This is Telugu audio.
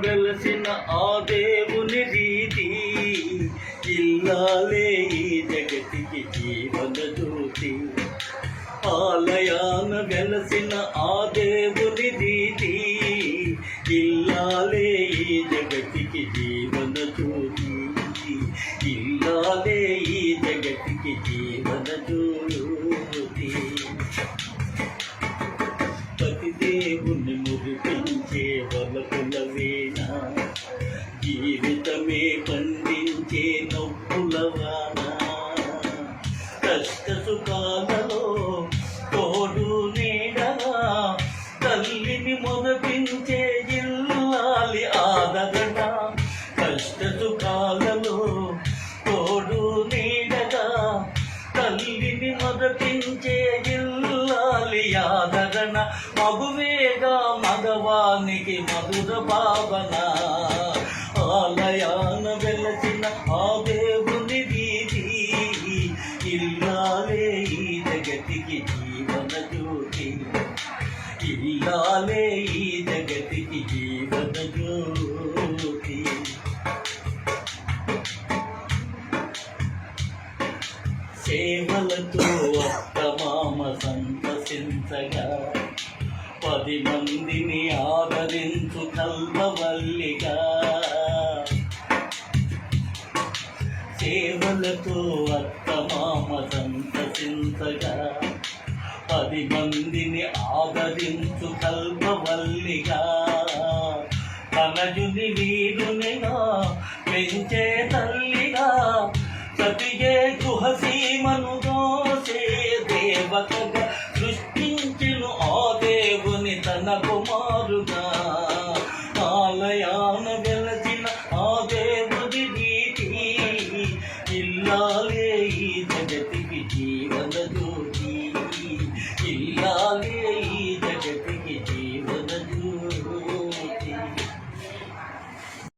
వెలసిన ఆ దేవుని రీతి, ఇల్లాలే ఈ జగతికి జీవన జ్యోతి. ఆలయాన వెలసిన ఆ దేవుని రీతి, ఇల్లాలే ఈ జగతికి జీవన జ్యోతి. ఇల్లాలే ఈ జగతికి జీవన జ్యోతి. పతి దేవుని మురిపించే వలపుల వీణ, జీవితమే పండించే నవ్వుల వాన. కష్ట సుఖాలలో తోడు నీడగా తల్లిని మొదపించే ఇల్లాలి ఆదరణ. కష్ట సుఖాలలో తోడు నీడగా తల్లిని మొదపించే ఇల్లాలి ఆదరణ. మగువేగా మగవానికి మధుర భావన, ఆలయాన వెలసిన ఆ దేవుని రీతి, ఇల్లాలే ఈ జగతికి జీవన జ్యోతి. ఇల్లాలే ఈ జగతికి జీవన జ్యోతి. సేవలతో అత్తమామ సంతసించగా, 10 మందిని ఆదరించు కల్పవల్లిగా. సేవలతో అత్తమామ సంతసించగా, 10 మందిని ఆదరించు కల్పవల్లిగా. కనజుని వీరునిగా పెంచే తల్లిగా, సతియే గృహసీమను దోసే దేవతగా.